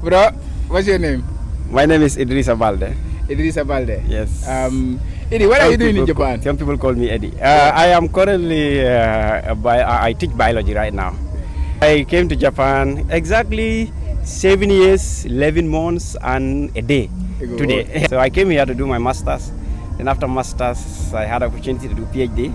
Bro, what's your name? My name is Idrissa Balde. Idrissa Balde. Yes. Eddie, what are you doing in Japan? Some people call me Eddie. I am currently, I teach biology right now. I came to Japan exactly 7 years, 11 months and a day today. So I came here to do my master's. Then after master's, I had opportunity to do PhD.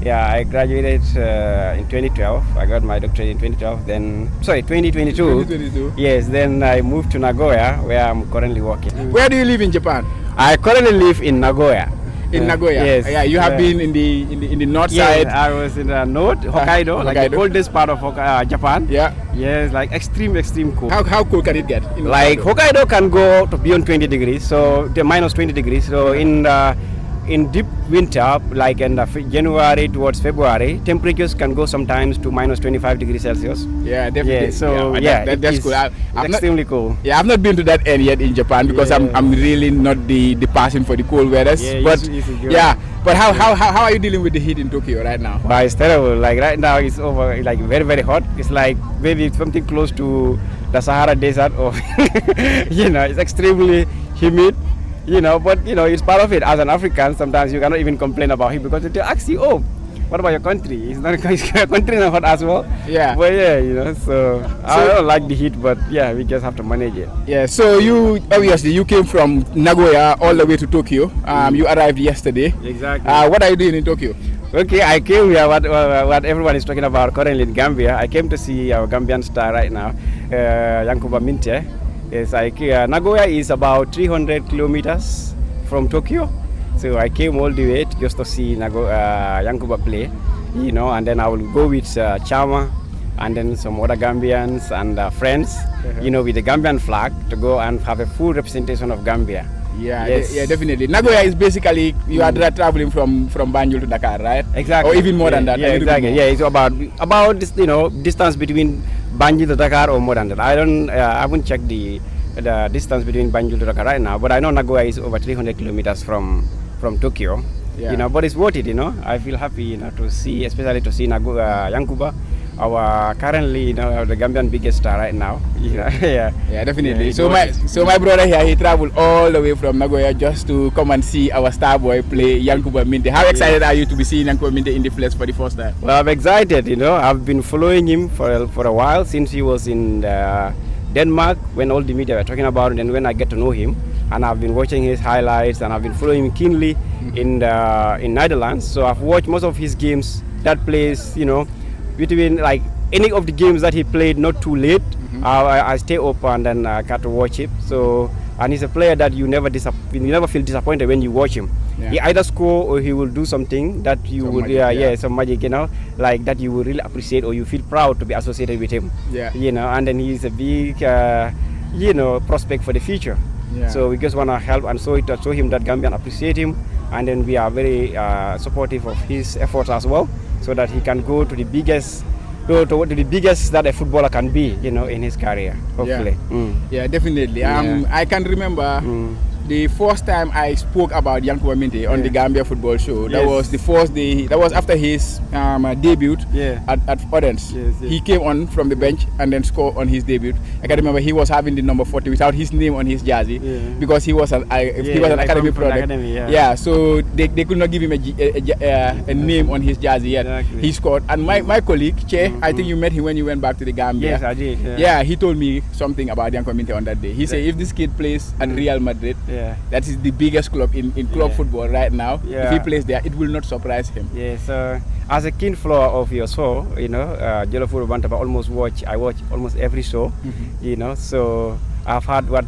Yeah, I graduated in 2012. I got my doctorate in 2012. Then, 2022. 2022. Yes, then I moved to Nagoya, where I'm currently working. Where do you live in Japan? I currently live in Nagoya. In Nagoya? Yes. Yeah, you have been in the north side? Yes, I was in the north, Hokkaido, like the coldest part of Japan. Yeah. Yes, like extreme cold. How cold can it get? Like Hokkaido can go to beyond 20 degrees, so the minus 20 degrees. So in deep winter, like in January towards February, temperatures can go sometimes to minus 25 degrees Celsius. Yeah, definitely. Yeah, so that's cool. I'm extremely cool. Yeah, I've not been to that end yet in Japan because I'm really not the person for the cold weather. Yeah, but how are you dealing with the heat in Tokyo right now? But it's terrible. Like right now, it's over. Like very hot. It's like maybe something close to the Sahara Desert, or it's extremely humid. But it's part of it. As an African, sometimes you cannot even complain about it because they ask you, "Oh, what about your country? It's not your country not hot as well." Yeah. But so I don't like the heat, but yeah, we just have to manage it. Yeah. So you came from Nagoya all the way to Tokyo. You arrived yesterday. Exactly. What are you doing in Tokyo? Okay, I came here. What everyone is talking about currently in Gambia. I came to see our Gambian star right now, Yankuba Minteh. Yes, Nagoya is about 300 kilometers from Tokyo, so I came all the way just to see Yankuba play, and then I will go with Chama and then some other Gambians and friends, with the Gambian flag to go and have a full representation of Gambia. Yeah, yes. Yeah, definitely. Nagoya is basically you are traveling from Banjul to Dakar, right? Exactly. Or even more than that. Yeah, exactly. Yeah, it's about this, distance between Banjul to Dakar or more than that. I haven't checked the distance between Banjul to Dakar right now, but I know Nagoya is over 300 kilometers from Tokyo. Yeah. But it's worth it. I feel happy, to see, especially to see Yankuba, our currently, the Gambian biggest star right now. Yeah, definitely. Yeah, so my brother here, he traveled all the way from Nagoya just to come and see our star boy play Yankuba Minteh. How excited are you to be seeing Yankuba Minteh in the flesh for the first time? Well, I'm excited. I've been following him for a while since he was in Denmark when all the media were talking about it, and when I get to know him, and I've been watching his highlights, and I've been following him keenly in Netherlands. So I've watched most of his games that plays, between like any of the games that he played not too late. I stay up and then I got to watch him. So, and he's a player that you never feel disappointed when you watch him. Yeah. He either score or he will do something that you some magic, like that you will really appreciate, or you feel proud to be associated with him. Yeah. And then he's a big prospect for the future. Yeah. So we just want to help and show him that Gambian appreciate him, and then we are very supportive of his efforts as well, so that he can go to the biggest that a footballer can be, in his career, hopefully. Yeah, definitely. I can remember the first time I spoke about Yankuba Minteh on the Gambia Football Show. That was the first day. That was after his debut at Odense. Yes. He came on from the bench and then scored on his debut. I can remember he was having the number 40 without his name on his jersey because he was an academy product. So they could not give him a name on his jersey yet. Exactly. He scored. And my colleague Che, I think you met him when you went back to the Gambia. Yes, I did. Yeah, he told me something about Yankuba Minteh on that day. He said if this kid plays at Real Madrid, that is the biggest club in club football right now. Yeah. If he plays there, it will not surprise him. Yeah, so as a keen follower of your show, Jollof Football Bantaba I watch almost every show, so I've heard what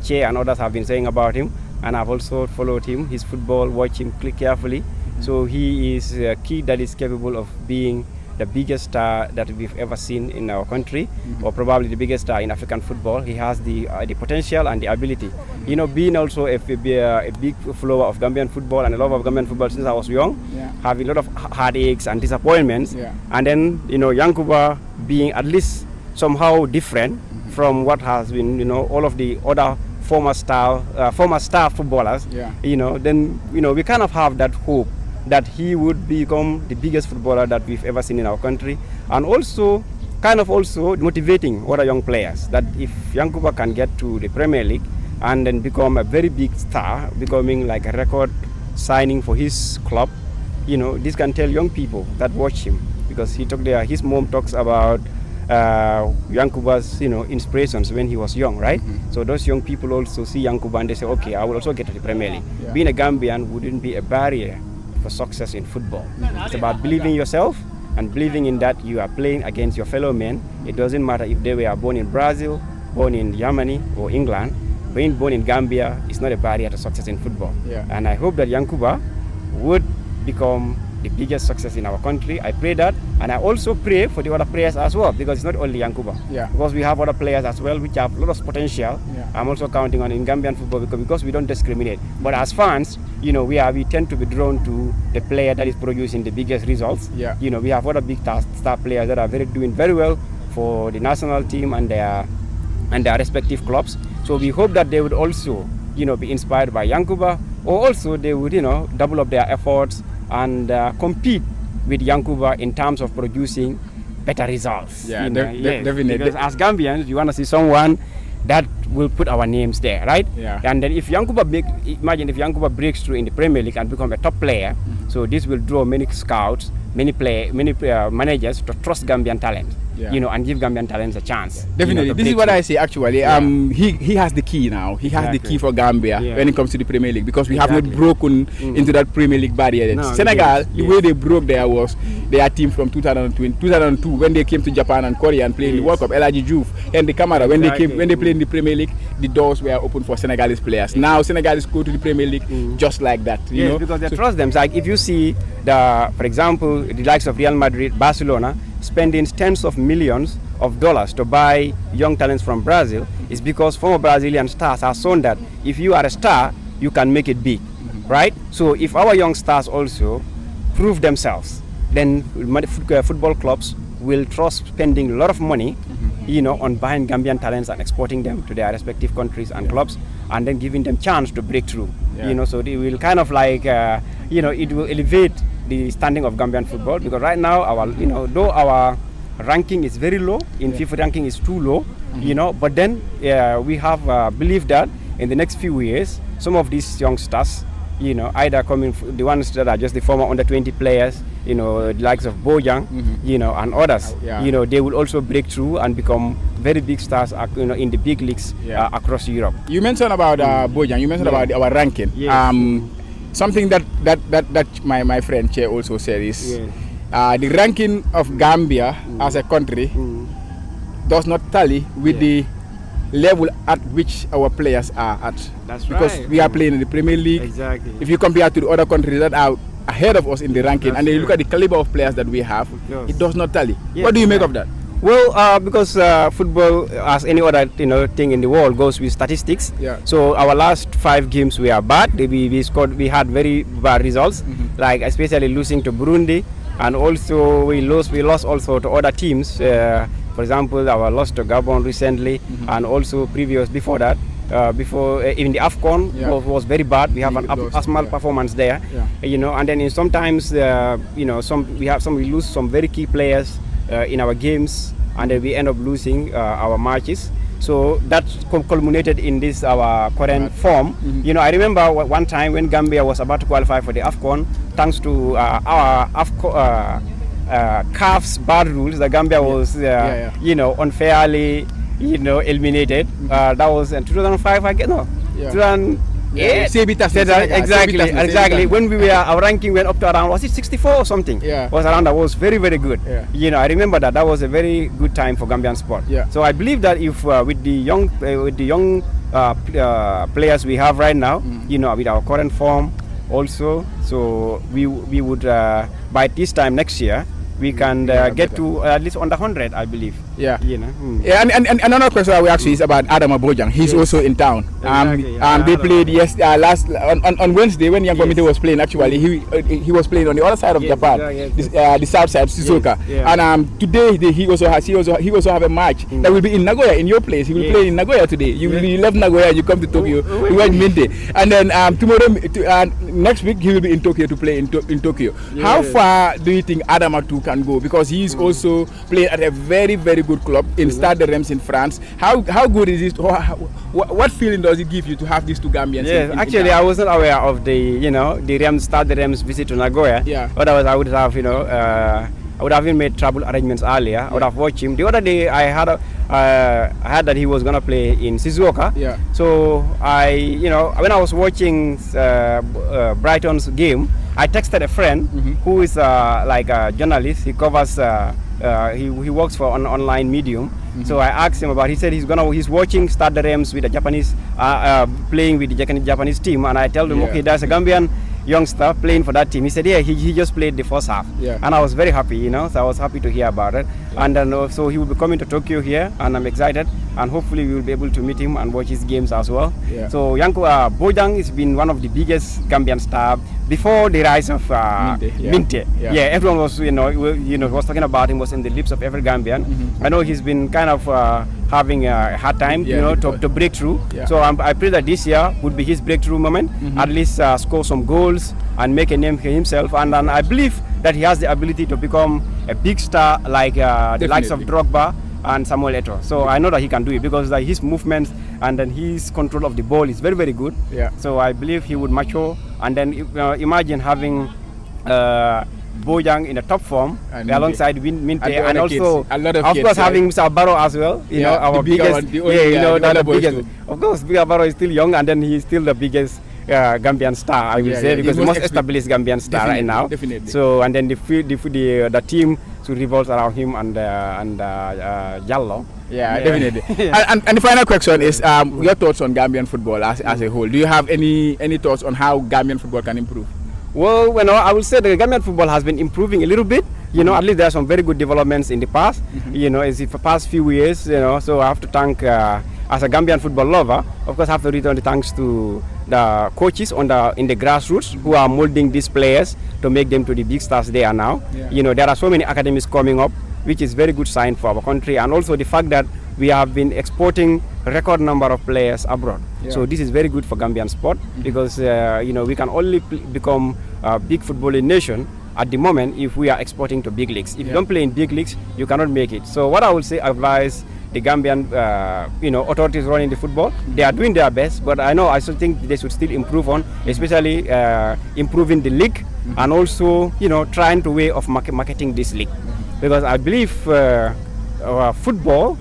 Che and others have been saying about him, and I've also followed him, his football, watch him carefully. So he is a kid that is capable of being the biggest star that we've ever seen in our country, or probably the biggest star in African football. He has the potential and the ability. Being also a big follower of Gambian football and a love of Gambian football since I was young, having a lot of heartaches and disappointments, and then Yankuba being at least somehow different from what has been all of the other former star footballers. Then we kind of have that hope that he would become the biggest footballer that we've ever seen in our country, and also kind of also motivating other young players that if Yankuba can get to the Premier League and then become a very big star, becoming like a record signing for his club, this can tell young people that watch him, because his mom talks about Yankuba's inspirations when he was young, right? So those young people also see Yankuba and they say, okay, I will also get to the Premier League. Being a Gambian wouldn't be a barrier for success in football. It's about believing yourself and believing in that you are playing against your fellow men. It doesn't matter if they were born in Brazil, born in Germany or England. Being born in Gambia is not a barrier to success in football. And I hope that Yankuba would become the biggest success in our country. I pray that, and I also pray for the other players as well, because it's not only Yankuba. Because we have other players as well which have a lot of potential. I'm also counting on in Gambian football because we don't discriminate. But as fans, we tend to be drawn to the player that is producing the biggest results. We have other big star players that are doing very well for the national team and their respective clubs. So we hope that they would also, be inspired by Yankuba, or also they would, double up their efforts and compete with Yankuba in terms of producing better results. Definitely. Because as Gambians, you want to see someone that will put our names there, right? And then if imagine if Yankuba breaks through in the Premier League and become a top player, so this will draw many scouts, many managers to trust Gambian talent. And give Gambian talents a chance. Definitely. This is what I say actually. He has the key now. He has the key for Gambia when it comes to the Premier League, because we have not broken into that Premier League barrier. Senegal, the way they broke there was their team from 2002 when they came to Japan and Korea and played in the World Cup. El Hadji Diouf and the Camara, when they played in the Premier League, the doors were open for Senegalese players. Now Senegalese go to the Premier League just like that. Because they trust them. Like if you see for example, the likes of Real Madrid, Barcelona, spending tens of millions of dollars to buy young talents from Brazil, is because former Brazilian stars have shown that if you are a star, you can make it big, right? So if our young stars also prove themselves, then football clubs will trust spending a lot of money, on buying Gambian talents and exporting them to their respective countries and clubs, and then giving them chance to break through. So they will kind of like, it will elevate the standing of Gambian football, because right now though our ranking is very low, in FIFA ranking is too low, but then we have believed that in the next few years, some of these youngsters, either coming the ones that are just the former under-20 players, the likes of Bojang, and others, they will also break through and become very big stars, in the big leagues across Europe. You mentioned about Bojang. You mentioned about our ranking. Something that my friend Che also said is the ranking of Gambia as a country does not tally with the level at which our players are at. That's because we are playing in the Premier League. Exactly. If you compare to the other countries that are ahead of us in the ranking, and then you look at the caliber of players that we have, it does not tally. What do you make of that? Well, because football, as any other thing in the world, goes with statistics. So our last 5 games we are bad. We had very bad results, like especially losing to Burundi, and also we lost also to other teams. For example, our loss to Gabon recently, and also before that. In the AFCON was very bad. We have an abysmal performance there, and then sometimes we lose some very key players in our games, and then we end up losing our matches. So that culminated in this our current form. I remember one time when Gambia was about to qualify for the AFCON, thanks to our CAF's bad rules, the Gambia was unfairly eliminated. That was in 2005, I guess. No, 2008. Exactly. When our ranking went up to around, was it 64 or something? Was around. That was very, very good. I remember that was a very good time for Gambian sport. So I believe that if with the young players we have right now, with our current form also, so we would by this time next year we can get to at least under 100, I believe. Yeah. You know. Yeah, and another question I will ask you is about Adama Bojang. He's also in town. Exactly, They played last on Wednesday when Yankuba Minteh was playing. Actually, he was playing on the other side of Japan, the south side, Shizuoka. And today he also have a match that will be in Nagoya, in your place. He will play in Nagoya today. You left Nagoya, you come to Tokyo, you went Minteh, and then tomorrow next week he will be in Tokyo to play in Tokyo. How far do you think Adama too can go? Because he is also playing at a very, very good club in Stade de Reims in France. How good is it? What feeling does it give you to have these two Gambians? Actually, I wasn't aware of the Stade de Reims visit to Nagoya. Otherwise, I would have I would have even made travel arrangements earlier. I would have watched him. The other day, I heard that he was gonna play in Shizuoka. So when I was watching Brighton's game, I texted a friend who is like a journalist. He covers. He works for an online medium. So I asked him about. He said he's watching Stade de Reims with the Japanese playing with the Japanese team, and I told him, okay, there's a Gambian youngster playing for that team. He said, yeah, he just played the first half. And I was very happy, so I was happy to hear about it. And then so he will be coming to Tokyo here, and I'm excited, and hopefully we will be able to meet him and watch his games as well. So Yankuba Bojang has been one of the biggest Gambian stars before the rise of Minteh. Everyone was was talking about him, was in the lips of every Gambian. I know he's been kind of having a hard time to break through. So I pray that this year would be his breakthrough moment, at least score some goals and make a name for himself, and then I believe that he has the ability to become a big star like the likes of Drogba and Samuel Eto'o. So I know that he can do it because his movements and then his control of the ball is very, very good. So I believe he would mature, and then imagine having Bojang in the top form alongside Minteh, and also of course having Mr. Barrow as well. Our biggest, the biggest. Of course, Mr. Barrow is still young, and then he's still the biggest Gambian star, I will say, because the most established Gambian star right now. So and then the team to revolve around him and Jallo. Definitely. And the final question is your thoughts on Gambian football as a whole. Do you have any thoughts on how Gambian football can improve? Well, I will say the Gambian football has been improving a little bit. At least there are some very good developments in the past. It's the past few years. So I have to thank, as a Gambian football lover, of course, I have to return the thanks to the coaches in the grassroots who are molding these players to make them to the big stars they are now. There are so many academies coming up, which is very good sign for our country, and also the fact that we have been exporting a record number of players abroad. So this is very good for Gambian sport because we can only become a big footballing nation at the moment if we are exporting to big leagues. If you don't play in big leagues, you cannot make it. So what I would say, advise the Gambian authorities running the football, they are doing their best, but I still think they should still improve on, especially improving the league and also trying to way of marketing this league, because I believe football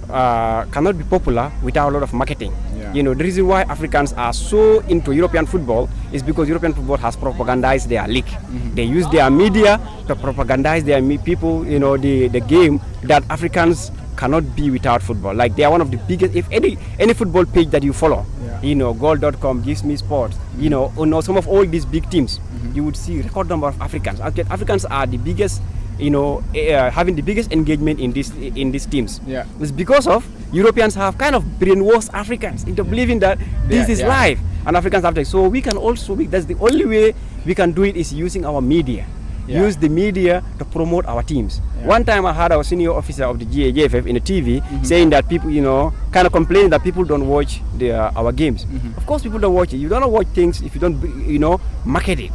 cannot be popular without a lot of marketing. The reason why Africans are so into European football is because European football has propagandized their league. They use their media to propagandize their people, the game that Africans cannot be without football. Like they are one of the biggest, if any football page that you follow, goal.com, gives me sports, some of all these big teams, you would see record number of Africans. Africans are the biggest, having the biggest engagement in these teams. It's because of Europeans have kind of brainwashed Africans into believing that this is life, and Africans have to. So we can also, that's the only way we can do it is using our media. Use the media to promote our teams. One time I had our senior officer of the GAJFF in the TV saying that people, kind of complaining that people don't watch our games. Of course people don't watch it. You don't watch things if you don't, market it.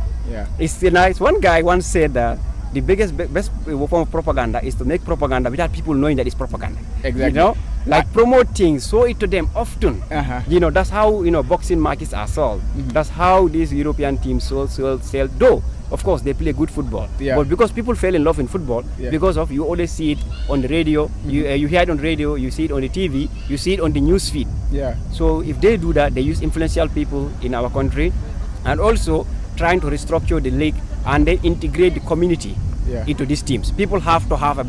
It's nice. One guy once said that the best form of propaganda is to make propaganda without people knowing that it's propaganda. Exactly. Like promote things, show it to them often. That's how boxing matches are sold. That's how these European teams sell. Though of course they play good football, but because people fell in love in football because of you always see it on the radio, you hear it on radio, you see it on the TV, you see it on the news feed. So if they do that, they use influential people in our country, and also trying to restructure the league and they integrate the community into these teams. People have to have a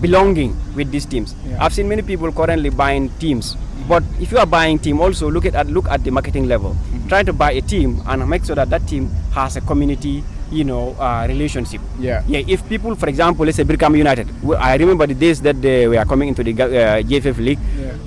belonging with these teams. I've seen many people currently buying teams, but if you are buying team, also look at the marketing level. Try to buy a team and make sure that team has a community relationship. Yeah. If people, for example, let's say Birkama United, I remember the days that they were coming into the JFF League,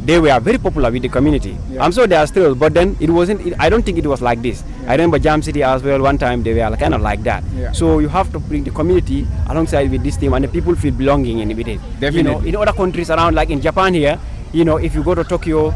they were very popular with the community. I'm sure they are still, but then it wasn't, I don't think it was like this. I remember Jam City as well, one time they were kind of like that. So you have to bring the community alongside with this team, and the people feel belonging in it. Definitely. In other countries around, like in Japan here, if you go to Tokyo,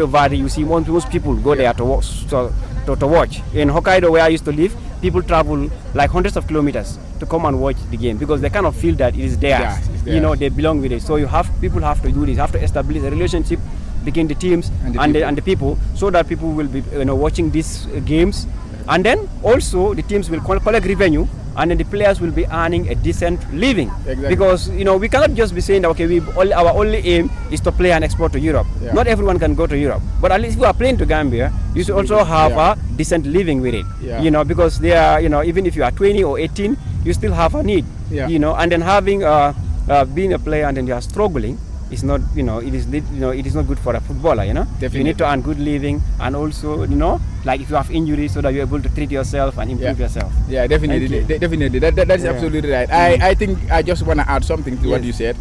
Valley, you see most people go there to watch. To watch. In Hokkaido, where I used to live, people travel like hundreds of kilometers to come and watch the game because they kind of feel that it is theirs. They belong with it. So people have to do this, have to establish a relationship between the teams and the people, so that people will be watching these games, and then also the teams will collect revenue, and then the players will be earning a decent living. Exactly. Because we cannot just be saying that our only aim is to play and export to Europe. Not everyone can go to Europe, but at least if you are playing to Gambia, you should also have a decent living with it. Because they are even if you are 20 or 18, you still have a need. And then having being a player and then you are struggling, it's not it is not good for a footballer. Definitely. You need to earn good living, and also like if you have injuries, so that you're able to treat yourself and improve yourself. Definitely. That is absolutely right. I think I just want to add something to what you said.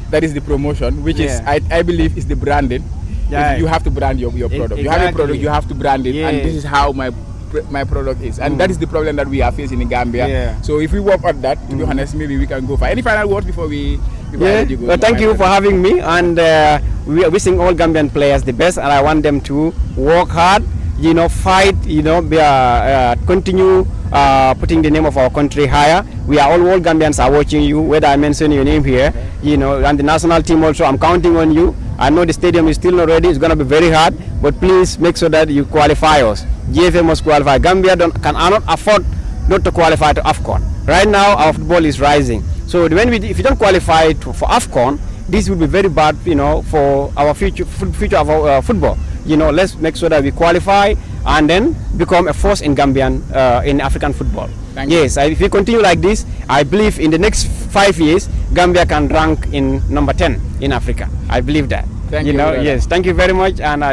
That is the promotion, which is I believe is the branding. You have to brand your product. You have a product, you have to brand it, and this is how my product is, and that is the problem that we are facing in Gambia. So if we work on that, to be honest, maybe we can go for any final words before we let you go. Well, thank you for having me, and we are wishing all Gambian players the best, and I want them to work hard, fight, continue putting the name of our country higher. We are all Gambians are watching you, whether I mention your name here, and the national team also. I'm counting on you. I know the stadium is still not ready. It's going to be very hard, but please make sure that you qualify us. GFA must qualify. Gambia cannot afford not to qualify to AFCON. Right now, our football is rising. So if you don't qualify for AFCON, this will be very bad, for our future of our football. Let's make sure that we qualify and then become a force in Gambian, in African football. Yes, if we continue like this, I believe in the next 5 years, Gambia can rank in number 10 in Africa. I believe that. Thank you. Yes, thank you very much. And